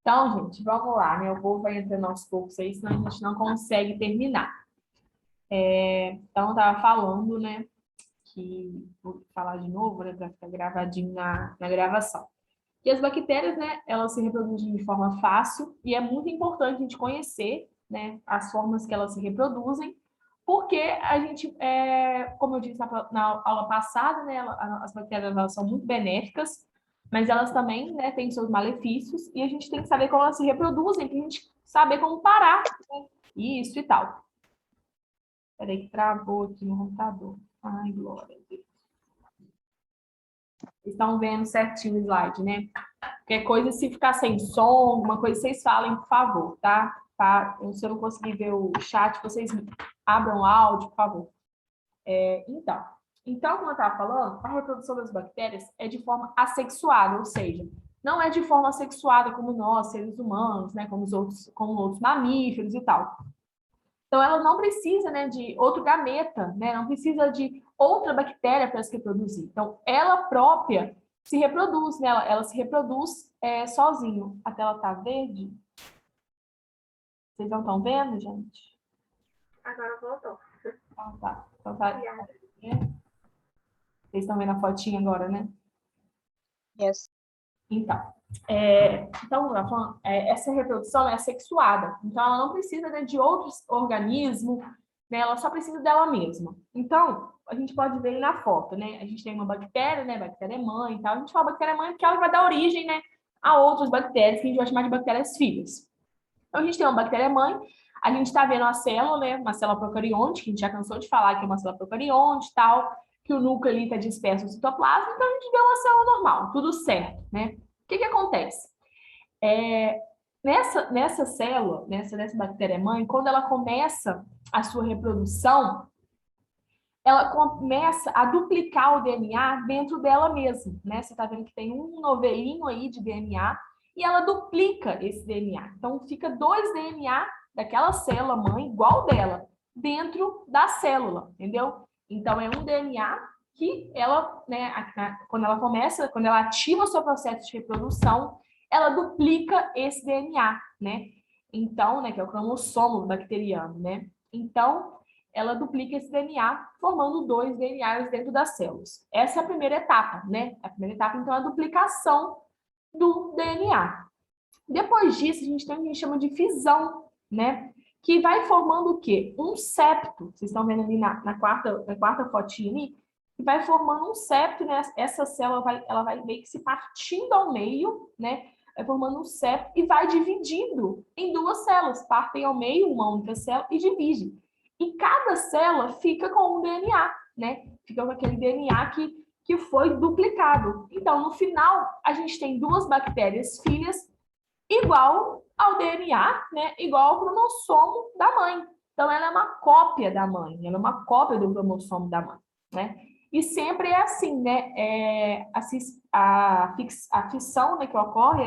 Então, gente, vamos lá, né? O povo vai entrando aos poucos aí, senão a gente não consegue terminar. Então, eu estava falando, né? Que vou falar de novo, né? Para ficar gravadinho na gravação. Que as bactérias, né? Elas se reproduzem de forma fácil e é muito importante a gente conhecer, né? As formas que elas se reproduzem, porque a gente, como eu disse na aula passada, né? As bactérias elas são muito benéficas, mas elas também, né? Têm seus malefícios e a gente tem que saber como elas se reproduzem para a gente saber como parar, né? Isso e tal. Peraí que travou aqui no computador. Ai, glória a Deus. Vocês estão vendo certinho o slide, né? Qualquer coisa, se ficar sem som, alguma coisa, vocês falem, por favor, tá? Se eu não conseguir ver o chat, vocês abram o áudio, por favor. Então, como eu estava falando, a reprodução das bactérias é de forma assexuada, ou seja, não é de forma sexuada como nós, seres humanos, né? Como outros mamíferos e tal. Então, ela não precisa, né, de outro gameta, né? Não precisa de outra bactéria para se reproduzir. Então, ela própria se reproduz, né? Ela se reproduz sozinho. A tela tá verde? Vocês não estão vendo, gente? Agora voltou. Ah, tá. Então, tá. Vocês estão vendo a fotinha agora, né? Yes. Então, essa reprodução é assexuada. Então, ela não precisa, né, de outros organismos, né? Ela só precisa dela mesma. Então, a gente pode ver aí na foto, né? A gente tem uma bactéria, né? Bactéria mãe e tal. A gente fala bactéria mãe porque ela vai dar origem, né, a outras bactérias que a gente vai chamar de bactérias filhas. Então, a gente tem uma bactéria mãe, a gente está vendo a célula, né? Uma célula procarionte, que a gente já cansou de falar que é uma célula procarionte e tal, que o núcleo ali está disperso no citoplasma, então a gente vê uma célula normal, tudo certo, né? O que acontece? Nessa célula, nessa bactéria-mãe, quando ela começa a sua reprodução, ela começa a duplicar o DNA dentro dela mesma, né? Você está vendo que tem um novelinho aí de DNA e ela duplica esse DNA. Então, fica 2 DNA daquela célula mãe, igual dela, dentro da célula, entendeu? Então, é um DNA que ela, né, quando ela ativa o seu processo de reprodução, ela duplica esse DNA, né? Então, né, que é o cromossomo bacteriano, né? Então, ela duplica esse DNA, formando 2 DNAs dentro das células. Essa é a primeira etapa, né? A primeira etapa, então, é a duplicação do DNA. Depois disso, a gente tem o que a gente chama de fisão, né? Que vai formando o quê? Um septo. Vocês estão vendo ali na quarta fotinha ali? Que vai formando um septo, né? Essa célula ela vai meio que se partindo ao meio, né? Vai formando um septo e vai dividindo em 2 células. Partem ao meio uma única célula e divide. E cada célula fica com um DNA, né? Fica com aquele DNA que foi duplicado. Então, no final, a gente tem 2 bactérias filhas igual ao DNA, né? Igual ao cromossomo da mãe. Então, ela é uma cópia da mãe, ela é uma cópia do cromossomo da mãe, né? E sempre é assim, né? A fissão, né, que ocorre,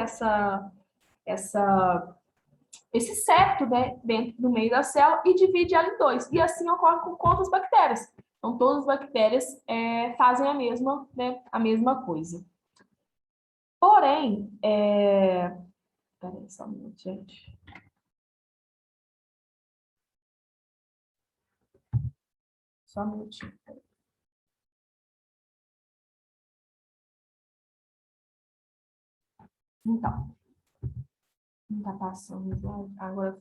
esse septo, né, dentro do meio da célula e divide ela em 2. E assim ocorre com outras bactérias. Então, todas as bactérias fazem né, a mesma coisa. Porém, peraí só um minuto, gente. Só um minutinho. Então, não está passando o slide. Agora.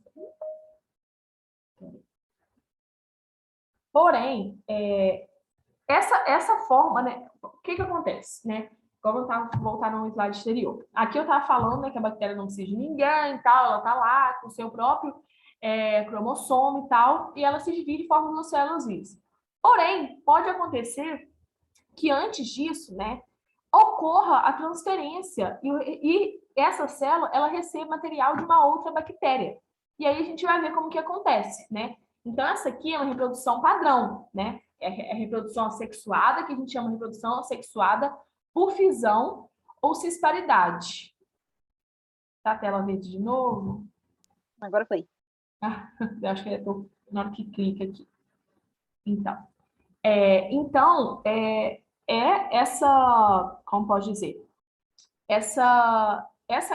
Porém, essa forma, né? O que acontece, né? Como eu estava voltando no slide exterior. Aqui eu estava falando, né, que a bactéria não precisa de ninguém e tal, ela está lá com o seu próprio cromossomo e tal, e ela se divide e forma 2 células vivas. Porém, pode acontecer que antes disso, né, ocorra a transferência e essa célula ela recebe material de uma outra bactéria. E aí a gente vai ver como que acontece, né? Então essa aqui é uma reprodução padrão, né? É a reprodução assexuada, que a gente chama de reprodução assexuada por fisão ou cisparidade. Tá a tela verde de novo? Agora foi. Eu acho que eu na hora que clica aqui. Então, é essa, como pode dizer, essa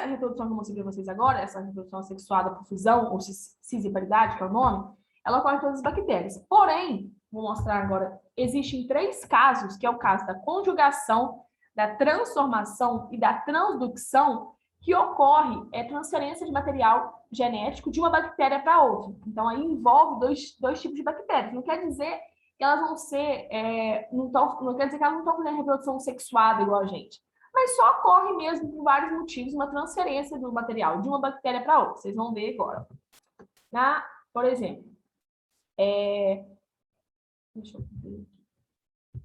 reprodução que eu mostrei para vocês agora, essa reprodução assexuada por fusão, ou cisparidade, que é o nome, ela ocorre em todas as bactérias. Porém, vou mostrar agora, existem 3 casos, que é o caso da conjugação, da transformação e da transducção, que ocorre transferência de material genético de uma bactéria para outra. Então, aí envolve dois tipos de bactérias. Não quer dizer que elas vão ser, não quer dizer que elas não estão fazendo reprodução sexuada igual a gente. Mas só ocorre mesmo por vários motivos uma transferência do material de uma bactéria para outra. Vocês vão ver agora. Por exemplo, deixa eu ver aqui.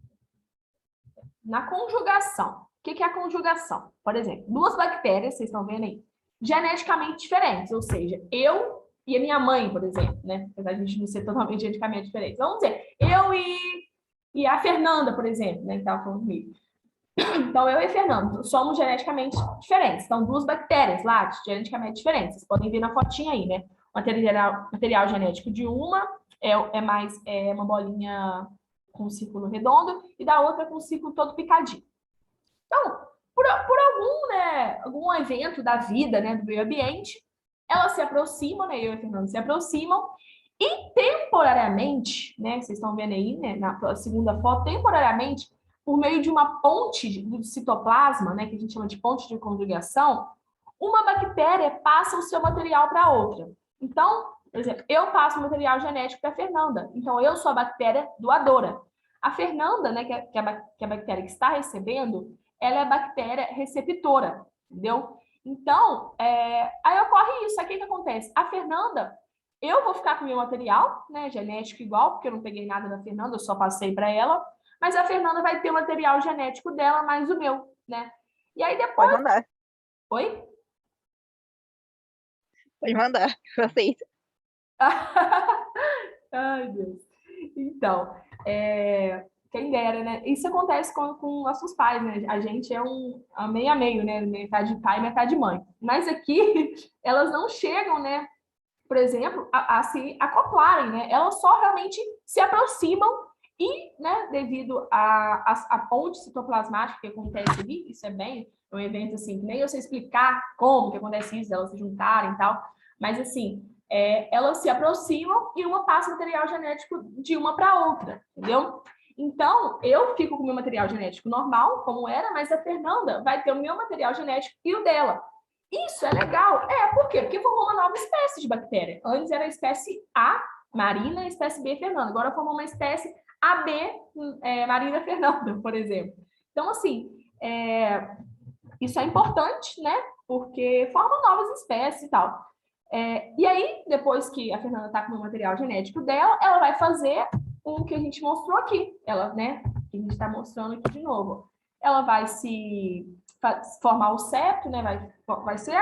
Na conjugação. O que é a conjugação? Por exemplo, 2 bactérias, vocês estão vendo aí, geneticamente diferentes, ou seja, eu e a minha mãe, por exemplo, né? Apesar de a gente não ser totalmente geneticamente diferentes. Vamos dizer, eu e a Fernanda, por exemplo, né? Que estava falando comigo. Então, eu e a Fernanda somos geneticamente diferentes. Então, 2 bactérias lá, geneticamente diferentes. Vocês podem ver na fotinha aí, né? O material genético de uma é uma bolinha com um círculo redondo e da outra com um círculo todo picadinho. Então, por algum evento da vida, né, do meio ambiente, elas se aproximam, né, eu e a Fernanda se aproximam e temporariamente, né, vocês estão vendo aí, né, na segunda foto, temporariamente, por meio de uma ponte do citoplasma, né, que a gente chama de ponte de conjugação, uma bactéria passa o seu material para outra. Então, por exemplo, eu passo o material genético para a Fernanda. Então, eu sou a bactéria doadora. A Fernanda, né, que é a bactéria que está recebendo, ela é a bactéria receptora, entendeu? Então, aí ocorre isso. Aqui o que acontece? A Fernanda, eu vou ficar com o meu material, né, genético igual, porque eu não peguei nada da Fernanda, eu só passei para ela, mas a Fernanda vai ter o material genético dela, mais o meu, né? E aí depois... Pode mandar. Oi? Pode mandar, eu aceito. Ai, Deus. Então, quem dera, né? Isso acontece com nossos pais, né? A gente é a meio a meio, né? Metade pai, metade mãe. Mas aqui, elas não chegam, né? Por exemplo, a se acoplarem, né? Elas só realmente se aproximam e, né, devido à ponte citoplasmática que acontece ali, isso é bem um evento assim, que nem eu sei explicar como que acontece isso, elas se juntarem e tal, mas assim, elas se aproximam e uma passa material genético de uma para outra, entendeu? Então, eu fico com o meu material genético normal, como era, mas a Fernanda vai ter o meu material genético e o dela. Isso é legal. Por quê? Porque formou uma nova espécie de bactéria. Antes era a espécie A, Marina, a espécie B, Fernanda. Agora formou uma espécie AB, Marina Fernanda, por exemplo. Então, assim, isso é importante, né? Porque formam novas espécies e tal. E aí, depois que a Fernanda está com o material genético dela, ela vai fazer o que a gente mostrou aqui. Ela, né? Que a gente está mostrando aqui de novo. Ela vai se formar o septo, né? Vai ser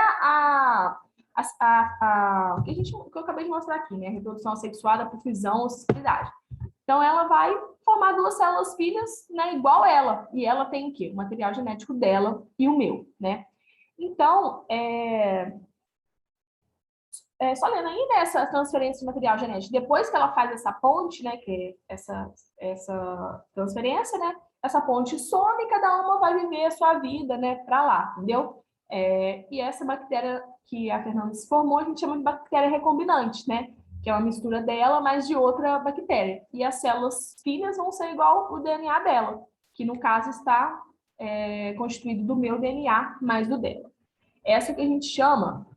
o que eu acabei de mostrar aqui, né? Reprodução assexuada por fusão ou sexualidade. Então, ela vai formar 2 células filhas, né? Igual ela. E ela tem o quê? O material genético dela e o meu, né? Então, só lendo aí nessa transferência de material genético, depois que ela faz essa ponte, né, que é essa transferência, né, essa ponte some e cada uma vai viver a sua vida, né, para lá, entendeu? E essa bactéria que a Fernanda se formou, a gente chama de bactéria recombinante, né, que é uma mistura dela, mas de outra bactéria. E as células filhas vão ser igual o DNA dela, que no caso está constituído do meu DNA mais do dela. Essa que a gente chama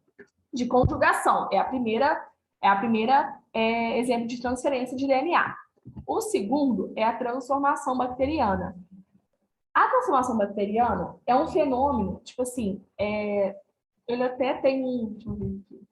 de conjugação. É a primeira exemplo de transferência de DNA. O segundo é a transformação bacteriana. A transformação bacteriana é um fenômeno, tipo assim, ele até tem deixa eu ver aqui,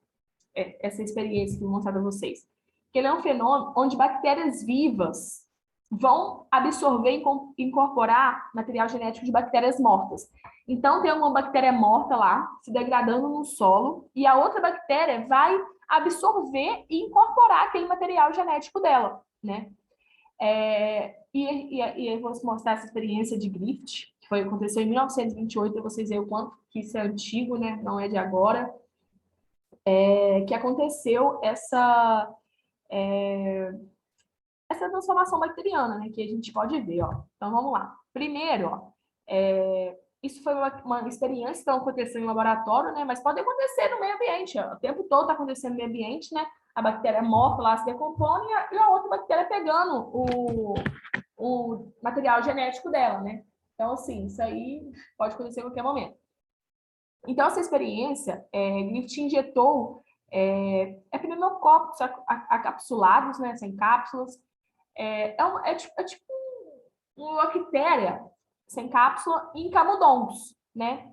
essa experiência que eu vou mostrar para vocês. Que ele é um fenômeno onde bactérias vivas vão absorver e incorporar material genético de bactérias mortas. Então, tem uma bactéria morta lá, se degradando no solo, e a outra bactéria vai absorver e incorporar aquele material genético dela, né? E eu vou mostrar essa experiência de Griffith, que aconteceu em 1928, para vocês verem o quanto que isso é antigo, né? Não é de agora. Que aconteceu essa transformação bacteriana, né, que a gente pode ver, ó. Então, vamos lá. Primeiro, ó, isso foi uma experiência que aconteceu em laboratório, né, mas pode acontecer no meio ambiente, ó. O tempo todo está acontecendo no meio ambiente, né, a bactéria morta lá se decompõe e a outra bactéria pegando o material genético dela, né. Então, assim, isso aí pode acontecer em qualquer momento. Então, essa experiência, ele te injetou pneumococos acapsulados, né, sem cápsulas. É tipo uma bactéria sem cápsula em camundongos, né?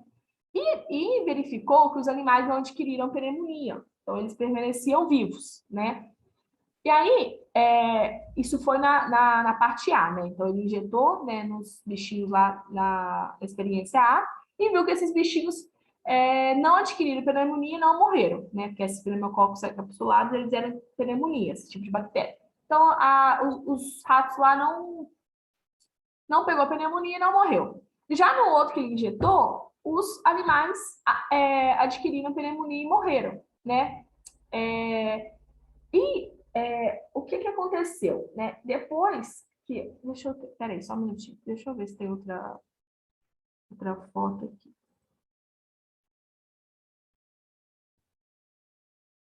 E verificou que os animais não adquiriram pneumonia. Então, eles permaneciam vivos, né? E aí, isso foi na parte A, né? Então, ele injetou, né, nos bichinhos lá na experiência A e viu que esses bichinhos não adquiriram pneumonia e não morreram, né? Porque esses pneumococos encapsulados, eles eram pneumonia, esse tipo de bactéria. Então, os ratos lá não pegou pneumonia e não morreu. Já no outro que ele injetou, os animais adquiriram pneumonia e morreram, né? O que aconteceu, né? Depois que... Peraí, só um minutinho. Deixa eu ver se tem outra foto aqui.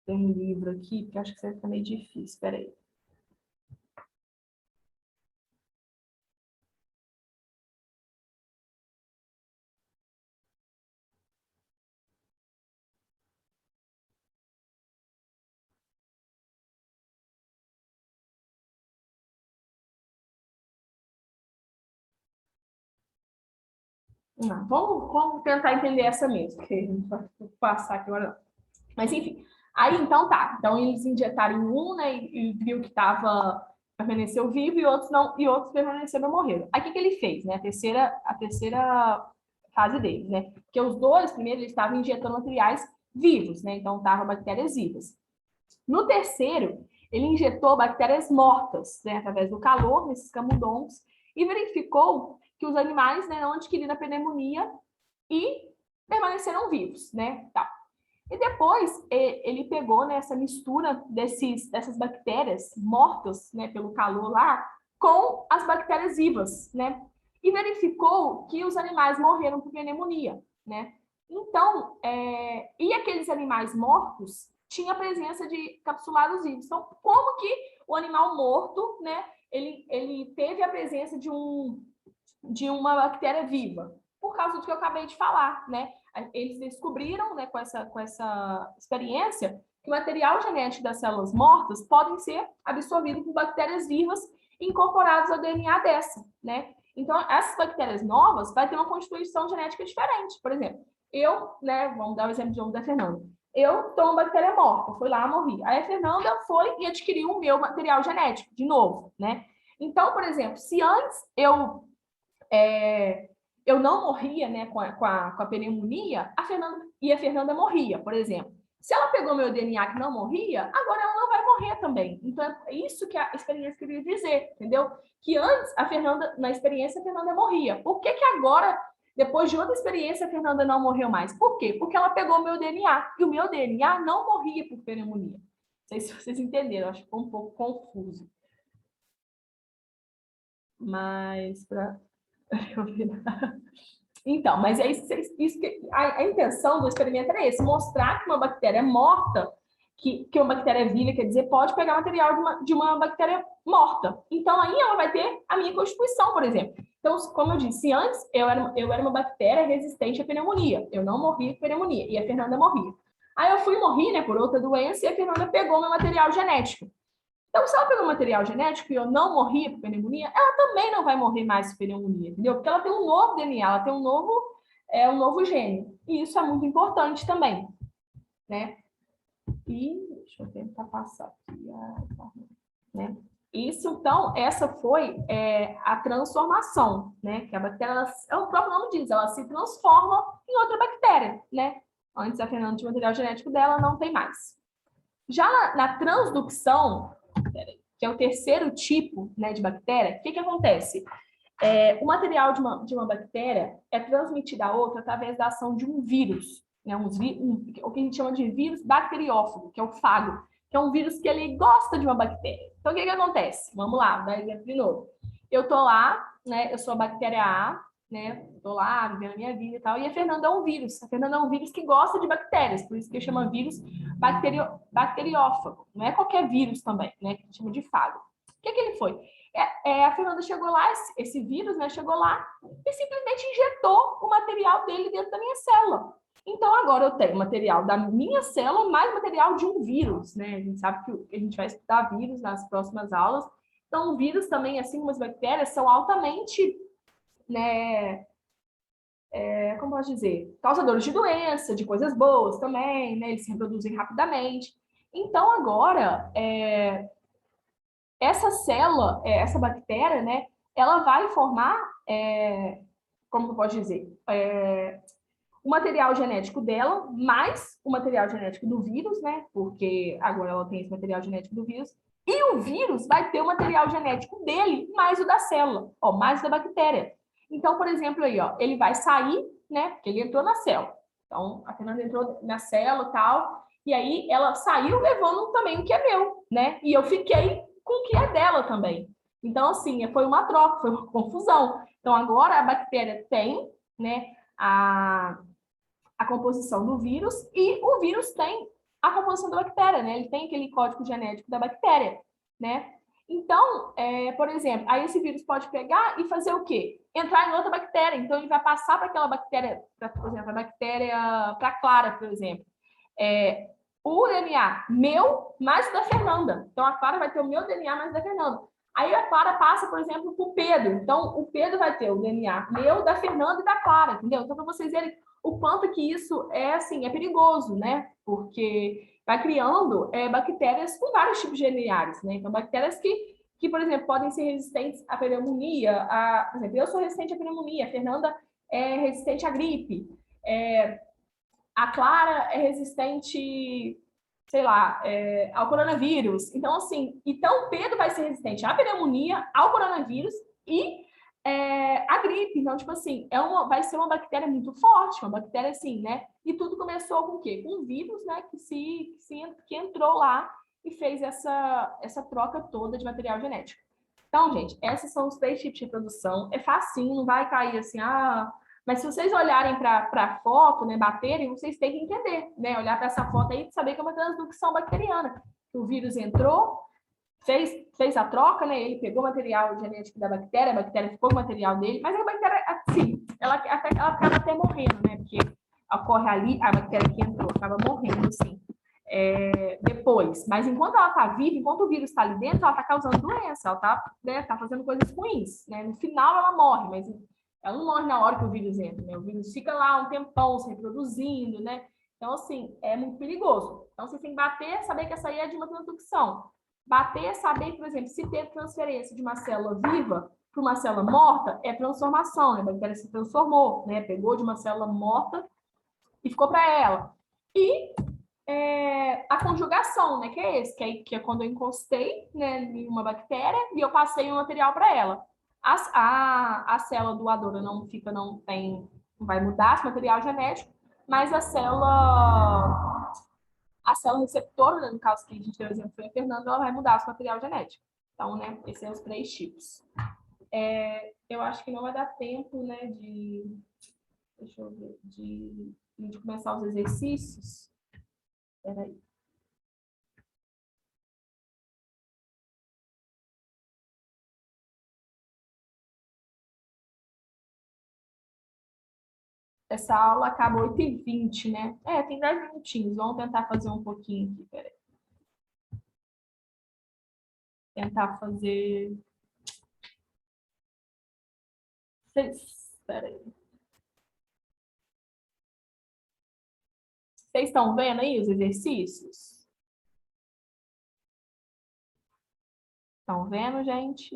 Tem um livro aqui, porque acho que isso vai meio difícil. Peraí. Não, vamos tentar entender essa mesmo, porque a gente vai passar aqui agora. Mas, enfim. Aí, então, tá. Então, eles injetaram em um, né, e viu que permaneceu vivo e outros não, e outros permaneceram e morreram. Aí, o que ele fez, né? A terceira fase deles, né? Porque os dois, primeiro, eles estavam injetando materiais vivos, né? Então, estavam bactérias vivas. No terceiro, ele injetou bactérias mortas, né, através do calor, nesses camundongos, e verificou que os animais, né, não adquiriram a pneumonia e permaneceram vivos, né? Tá. E depois ele pegou, né, essa mistura dessas bactérias mortas, né, pelo calor lá, com as bactérias vivas, né? E verificou que os animais morreram por pneumonia, né? Então, e aqueles animais mortos tinha a presença de capsulados vivos. Então, como que o animal morto, né, ele teve a presença de uma bactéria viva? Por causa do que eu acabei de falar, né? Eles descobriram, né, com essa experiência, que o material genético das células mortas podem ser absorvido por bactérias vivas incorporadas ao DNA dessa, né? Então, essas bactérias novas vai ter uma constituição genética diferente. Por exemplo, né, vamos dar o exemplo de novo da Fernanda. Eu tomo bactéria morta, fui lá, morri. Aí a Fernanda foi e adquiriu o meu material genético, de novo, né? Então, por exemplo, se antes eu não morria, né, com a pneumonia, a Fernanda morria, por exemplo. Se ela pegou meu DNA que não morria, agora ela não vai morrer também. Então, é isso que a experiência queria dizer, entendeu? Que antes, na experiência, a Fernanda morria. Por que agora, depois de outra experiência, a Fernanda não morreu mais? Por quê? Porque ela pegou meu DNA, e o meu DNA não morria por pneumonia. Não sei se vocês entenderam, acho que ficou um pouco confuso. Mas, então, mas é isso que a intenção do experimento era esse, mostrar que uma bactéria morta, que uma bactéria viva, quer dizer, pode pegar material de uma bactéria morta. Então, aí ela vai ter a minha constituição, por exemplo. Então, como eu disse, antes eu era uma bactéria resistente à pneumonia. Eu não morria com pneumonia, e a Fernanda morria. Aí eu fui morrer, né, por outra doença, e a Fernanda pegou meu material genético. Então, se ela pegou material genético e eu não morri por pneumonia, ela também não vai morrer mais por pneumonia, entendeu? Porque ela tem um novo DNA, ela tem um novo gene. E isso é muito importante também, né? E deixa eu tentar passar aqui. Né? Isso, então, essa foi a transformação, né? Que a bactéria, o próprio nome diz, ela se transforma em outra bactéria, né? Antes a Fernanda tinha o material genético dela, não tem mais. Já na transducção, que é o terceiro tipo, né, de bactéria, o que acontece? O material de uma bactéria é transmitido a outra através da ação de um vírus, né, o que a gente chama de vírus bacteriófago, que é o fago, que é um vírus que ele gosta de uma bactéria. Então, o que acontece? Vamos lá, dar exemplo de novo. Eu tô lá, né? Eu sou a bactéria A, né? Tô lá, vivendo a minha vida e tal. E a Fernanda é um vírus. A Fernanda é um vírus que gosta de bactérias, por isso que chama vírus bacteriófago. Não é qualquer vírus também, né? Que chama de fago. O que ele foi? A Fernanda chegou lá, esse vírus, né? Chegou lá e simplesmente injetou o material dele dentro da minha célula. Então, agora eu tenho material da minha célula mais material de um vírus, né? A gente sabe que a gente vai estudar vírus nas próximas aulas. Então, o vírus também, assim como as bactérias, são altamente, né, como posso dizer, causadores de doença, de coisas boas também, né? Eles se reproduzem rapidamente. Então, agora, essa célula, essa bactéria, né, ela vai formar, como eu posso dizer, o material genético dela, mais o material genético do vírus, né? Porque agora ela tem esse material genético do vírus, e o vírus vai ter o material genético dele, mais o da célula, ó, mais o da bactéria. Então, por exemplo, aí, ó, ele vai sair, né? Porque ele entrou na célula. Então, a Fernanda entrou na célula e tal, e aí ela saiu levando também o que é meu, né? E eu fiquei com o que é dela também. Então, assim, foi uma troca, foi uma confusão. Então, agora a bactéria tem, né, a composição do vírus e o vírus tem a composição da bactéria, né? Ele tem aquele código genético da bactéria, né? Então, por exemplo, aí esse vírus pode pegar e fazer o quê? Entrar em outra bactéria. Então, ele vai passar para aquela bactéria, por exemplo, a bactéria para Clara, por exemplo. O DNA meu mais o da Fernanda. Então, a Clara vai ter o meu DNA mais o da Fernanda. Aí a Clara passa, por exemplo, para o Pedro. Então, o Pedro vai ter o DNA meu, da Fernanda e da Clara, entendeu? Então, para vocês verem o quanto que isso assim, é perigoso, né? Porque vai criando bactérias com vários tipos de DNA, né? Então, bactérias que, por exemplo, podem ser resistentes à pneumonia. Por exemplo, eu sou resistente à pneumonia, a Fernanda é resistente à gripe. A Clara é resistente, sei lá, ao coronavírus. Então, assim, então o Pedro vai ser resistente à pneumonia, ao coronavírus e a gripe. Então, tipo assim, vai ser uma bactéria muito forte, uma bactéria assim, né? E tudo começou com o quê? Com um vírus, né? Que entrou lá e fez essa troca toda de material genético. Então, gente, esses são os 3 tipos de reprodução. É facinho, não vai cair assim, mas se vocês olharem para a foto, né, baterem, vocês têm que entender, né? Olhar para essa foto aí e saber que é uma transdução bacteriana. O vírus entrou, fez a troca, né? Ele pegou o material genético da bactéria, a bactéria ficou com o material dele, mas a bactéria, assim, ela acaba até morrendo, né? Porque ocorre ali, a bactéria que entrou acaba morrendo, assim, depois. Mas enquanto ela está viva, enquanto o vírus está ali dentro, ela está causando doença, ela está, né, fazendo coisas ruins, né? No final ela morre, mas ela não morre na hora que o vírus entra, né? O vírus fica lá um tempão se reproduzindo, né? Então, assim, é muito perigoso. Então, você tem que bater, saber que essa aí é de uma transdução. Bater, saber, por exemplo, se teve transferência de uma célula viva para uma célula morta, é transformação, né? A bactéria se transformou, né? Pegou de uma célula morta e ficou para ela. E a conjugação, né? Que é esse, que é quando eu encostei, né, em uma bactéria e eu passei um material para ela. A célula doadora não vai mudar esse material genético, mas a célula receptora, né, no caso que a gente deu o exemplo foi a Fernanda, ela vai mudar esse material genético. Então, né, esses são os 3 tipos. Eu acho que não vai dar tempo, né, deixa eu ver, de começar os exercícios. Espera aí. Essa aula acaba 8h20, né? Tem 10 minutinhos. Vamos tentar fazer um pouquinho aqui, peraí. Tentar fazer... Peraí. Vocês estão vendo aí os exercícios? Estão vendo, gente?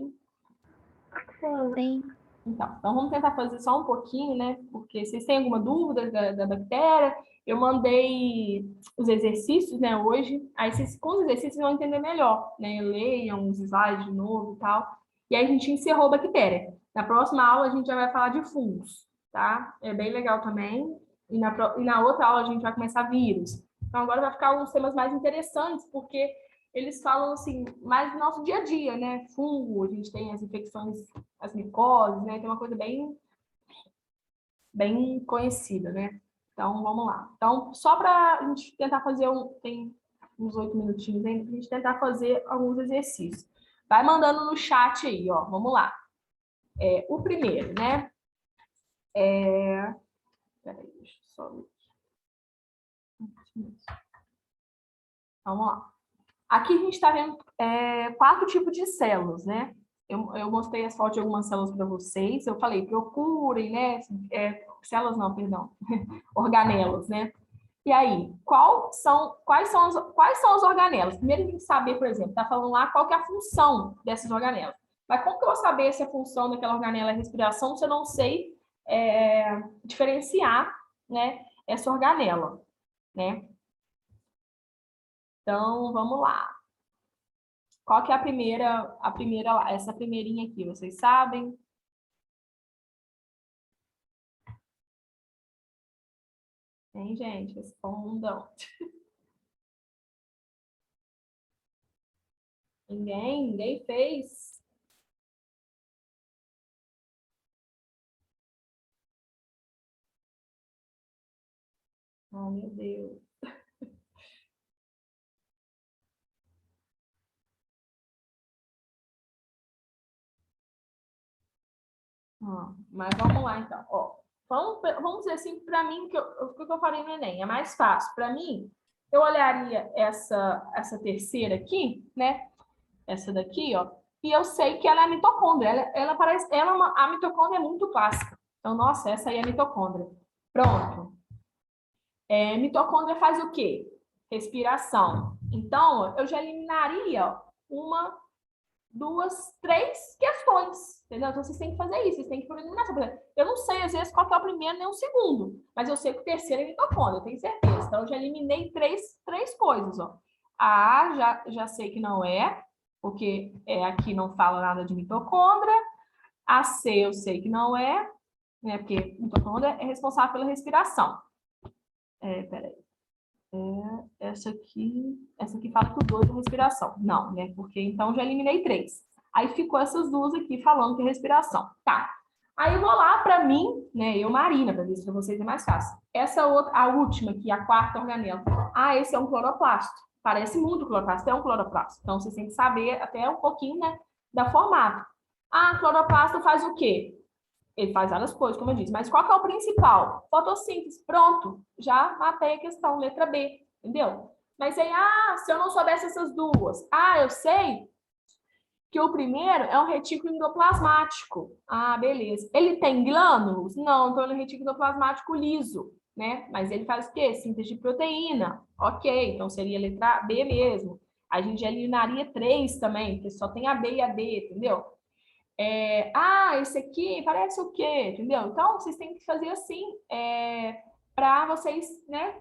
Sim. Então, vamos tentar fazer só um pouquinho, né? Porque vocês têm alguma dúvida da bactéria? Eu mandei os exercícios, né, hoje. Aí, com os exercícios, vão entender melhor, né? Leiam os slides de novo e tal. E aí, a gente encerrou a bactéria. Na próxima aula, a gente já vai falar de fungos, tá? É bem legal também. E na outra aula, a gente vai começar vírus. Então, agora vai ficar uns temas mais interessantes, porque eles falam assim, mais do nosso dia a dia, né? Fungo, a gente tem as infecções, as micoses, né? Tem uma coisa bem conhecida, né? Então, vamos lá. Então, só para a gente tentar fazer tem uns 8 minutinhos ainda, para a gente tentar fazer alguns exercícios. Vai mandando no chat aí, ó. Vamos lá. O primeiro, né? Peraí, deixa eu só ver. Vamos lá. Aqui a gente está vendo 4 tipos de células, né? Eu mostrei as fotos de algumas células para vocês. Eu falei, procurem, né? Células não, perdão. Organelas, né? E aí, quais são as organelas? Primeiro tem que saber, por exemplo, está falando lá qual que é a função dessas organelas. Mas como que eu vou saber se a função daquela organela é respiração se eu não sei diferenciar, né, essa organela, né? Então, vamos lá. Qual que é essa primeirinha aqui, vocês sabem? Hein, gente? Respondam. Ninguém fez? Oh, meu Deus. Mas vamos lá, então. Ó, vamos dizer assim, para mim, o que eu falei no Enem, é mais fácil. Para mim, eu olharia essa terceira aqui, né? Essa daqui, ó, e eu sei que ela é a mitocôndria. Ela parece, a mitocôndria é muito clássica. Então, nossa, essa aí é a mitocôndria. Pronto. Mitocôndria faz o quê? Respiração. Então, eu já eliminaria uma, duas, três questões, entendeu? Então, vocês têm que fazer isso, vocês têm que por eliminação. Por exemplo, eu não sei, às vezes, qual que é o primeiro nem o segundo, mas eu sei que o terceiro é mitocôndria, eu tenho certeza. Então, eu já eliminei três coisas, ó. A A já sei que não é, porque aqui não fala nada de mitocôndria. A C eu sei que não é, né? Porque mitocôndria é responsável pela respiração. Peraí. Essa aqui fala que o 2 é respiração. Não, né? Porque então já eliminei 3. Aí ficou essas duas aqui falando que é respiração. Tá. Aí eu vou lá para mim, né? Eu, Marina, para ver se para vocês é mais fácil. Essa outra, a última aqui, a quarta organela. Esse é um cloroplasto. Parece muito cloroplasto, é um cloroplasto. Então vocês têm que saber até um pouquinho, né, da formato. Cloroplasto faz o quê? Ele faz várias coisas, como eu disse. Mas qual que é o principal? Fotossíntese. Pronto. Já matei a questão, letra B. Entendeu? Mas aí, se eu não soubesse essas duas. Eu sei que o primeiro é um retículo endoplasmático. Beleza. Ele tem glânulos? Não, então ele é um retículo endoplasmático liso, né? Mas ele faz o quê? Síntese de proteína. Ok, então seria a letra B mesmo. A gente já eliminaria 3 também, porque só tem a B e a D, entendeu? Esse aqui parece o quê? Entendeu? Então, vocês têm que fazer assim, para vocês, né,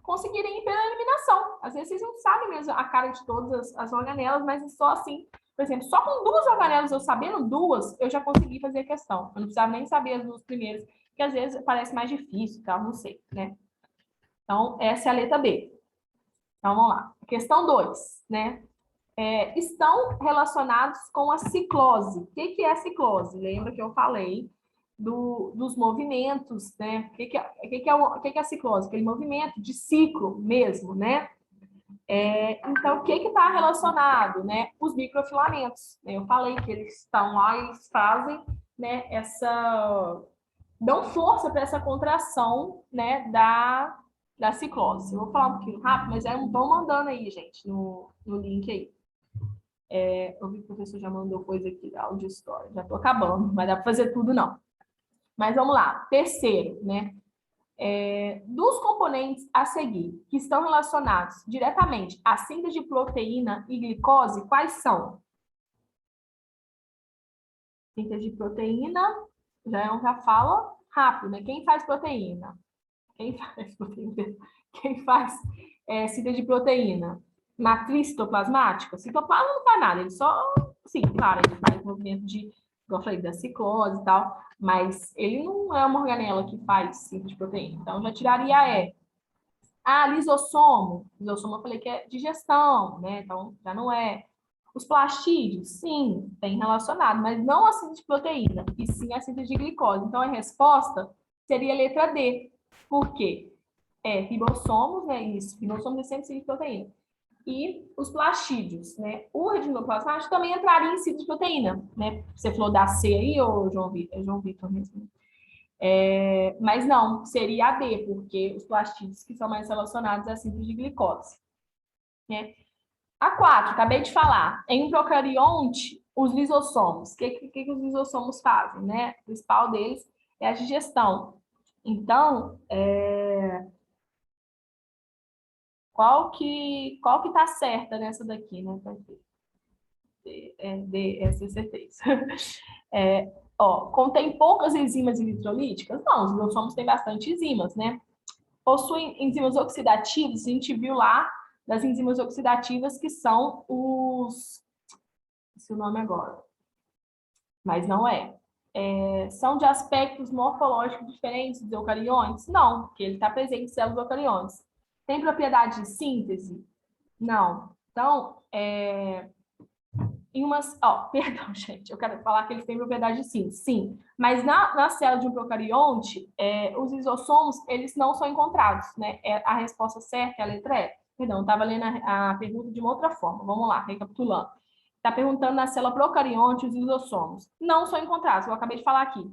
conseguirem ir pela eliminação. Às vezes, vocês não sabem mesmo a cara de todas as organelas, mas é só assim, por exemplo, só com 2 organelas, eu sabendo 2, eu já consegui fazer a questão. Eu não precisava nem saber as 2 primeiras, que às vezes parece mais difícil, tal, não sei, né? Então, essa é a letra B. Então, vamos lá. Questão 2, né? Estão relacionados com a ciclose. O que é a ciclose? Lembra que eu falei dos movimentos, né? O que é a ciclose? Aquele movimento de ciclo mesmo, né? Então, o que está relacionado, né? Os microfilamentos. Eu falei que eles estão lá e eles fazem, né, dão força para essa contração, né, da ciclose. Eu vou falar um pouquinho rápido, mas vão mandando aí, gente, no link aí. Eu vi que o professor já mandou coisa aqui, áudio história. Já estou acabando, não vai dar para fazer tudo, não. Mas vamos lá. Terceiro, né? Dos componentes a seguir, que estão relacionados diretamente à síntese de proteína e glicose, quais são? Síntese de proteína, já fala rápido, né? Quem faz proteína? Quem faz proteína? Quem faz síntese de proteína? Matriz citoplasmática? Citoplasma não faz nada, ele só, sim, claro, ele faz movimento de, igual eu falei, da ciclose e tal, mas ele não é uma organela que faz síntese de proteína. Então, já tiraria Ah, lisossomo. Lisossomo eu falei que é digestão, né? Então, já não é. Os plastídeos, sim, tem relacionado, mas não a síntese de proteína, e sim a síntese de glicose. Então, a resposta seria a letra D. Por quê? Ribossomos, né? Isso, ribossomos é sempre síntese de proteína. E os plastídeos, né? O retinoplasmático também entraria em síntese de proteína, né? Você falou da C aí, ou João Vitor? É João Vitor mesmo. Mas não, seria a D, porque os plastídeos que são mais relacionados à síntese de glicose. Né? A 4, acabei de falar. Em um procarionte, os lisossomos. O que os lisossomos fazem? Né? O principal deles é a digestão. Então, qual que tá certa nessa daqui, né? Essa é certeza. Contém poucas enzimas eletrolíticas? Não, os lisossomos têm bastante enzimas, né? Possuem enzimas oxidativas, a gente viu lá das enzimas oxidativas que são os... Esse é o nome agora, mas não é. São de aspectos morfológicos diferentes dos eucariontes? Não, porque ele está presente em células eucariontes. Tem propriedade de síntese? Não. Então, em umas... perdão, gente, eu quero falar que eles têm propriedade de síntese. Sim, mas na célula de um procarionte, os lisossomos, eles não são encontrados, né? A resposta certa é a letra E. Perdão, eu estava lendo a pergunta de uma outra forma. Vamos lá, recapitulando. Está perguntando na célula procarionte os lisossomos. Não são encontrados, eu acabei de falar aqui.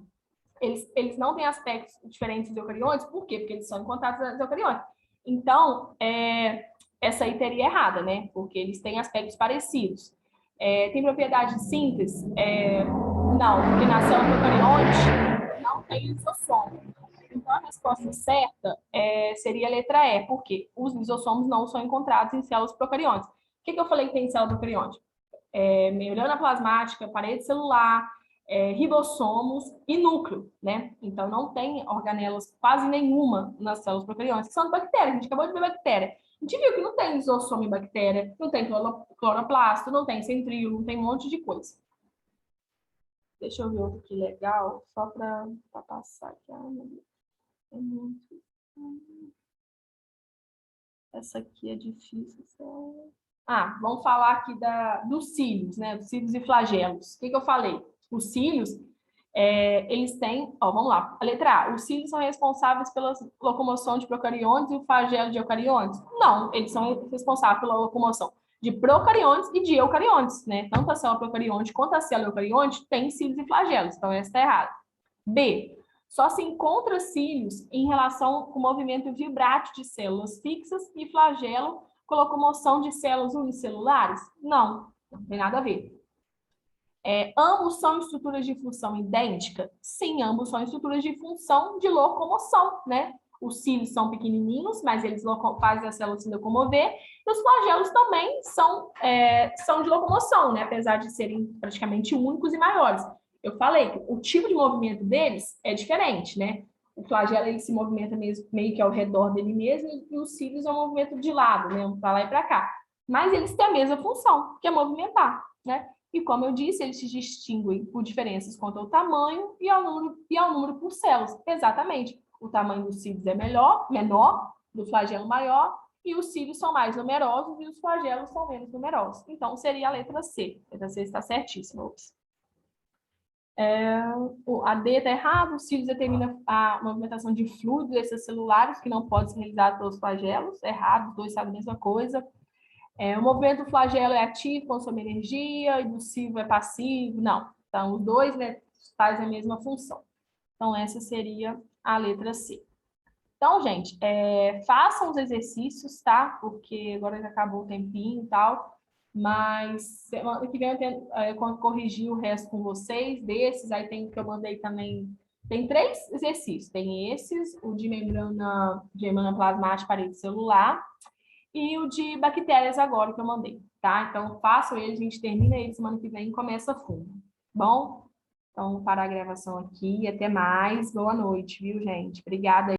Eles não têm aspectos diferentes dos eucariontes, por quê? Porque eles são encontrados nos eucariontes. Então, essa aí teria errada, né? Porque eles têm aspectos parecidos. Tem propriedade de síntese? Não, porque na célula procarionte não tem lisossomo. Então, a resposta certa seria a letra E, porque os lisossomos não são encontrados em células procariontes. O que eu falei que tem em célula procarionte? Membrana plasmática, parede celular, ribossomos e núcleo, né? Então, não tem organelas quase nenhuma nas células procariontes, que são de bactérias. A gente acabou de ver bactéria. A gente viu que não tem lisossomo em bactéria, não tem cloroplasto, não tem centríolo, não tem um monte de coisa. Deixa eu ver outro aqui legal, só para passar aqui. É muito... Essa aqui é difícil. Vamos falar aqui dos cílios, né? Dos cílios e flagelos. O que eu falei? Os cílios, eles têm... vamos lá. A letra A. Os cílios são responsáveis pela locomoção de procariontes e o flagelo de eucariontes? Não, eles são responsáveis pela locomoção de procariontes e de eucariontes, né? Tanto a célula procarionte quanto a célula eucarionte tem cílios e flagelos. Então, essa está errada. B. Só se encontra cílios em relação com o movimento vibrátil de células fixas e flagelo com locomoção de células unicelulares? Não, não tem nada a ver. Ambos são estruturas de função idêntica? Sim, ambos são estruturas de função de locomoção, né? Os cílios são pequenininhos, mas eles fazem a célula se locomover, e os flagelos também são de locomoção, né? Apesar de serem praticamente únicos e maiores. Eu falei que o tipo de movimento deles é diferente, né? O flagelo ele se movimenta meio que ao redor dele mesmo, e os cílios é um movimento de lado, né? Para lá e para cá. Mas eles têm a mesma função, que é movimentar, né? E como eu disse, eles se distinguem por diferenças quanto ao tamanho e ao número por células. Exatamente. O tamanho dos cílios é menor, do flagelo maior, e os cílios são mais numerosos e os flagelos são menos numerosos. Então, seria a letra C. A letra C está certíssima. A D está errado, os cílios determinam a movimentação de fluidos extracelulares que não pode ser realizado pelos flagelos. Errado, os dois sabem a mesma coisa. O movimento do flagelo é ativo, consome energia, e do cílio é passivo. Não. Então, os dois, né, fazem a mesma função. Então, essa seria a letra C. Então, gente, façam os exercícios, tá? Porque agora já acabou o tempinho e tal. Mas semana que vem eu tento corrigir o resto com vocês. Desses, aí tem o que eu mandei também. Tem 3 exercícios. Tem esses, o de membrana plasmática, parede celular, e o de bactérias agora que eu mandei, tá? Então, façam eles, a gente termina eles semana que vem e começa fundo. Bom? Então, vou parar a gravação aqui. Até mais. Boa noite, viu, gente? Obrigada.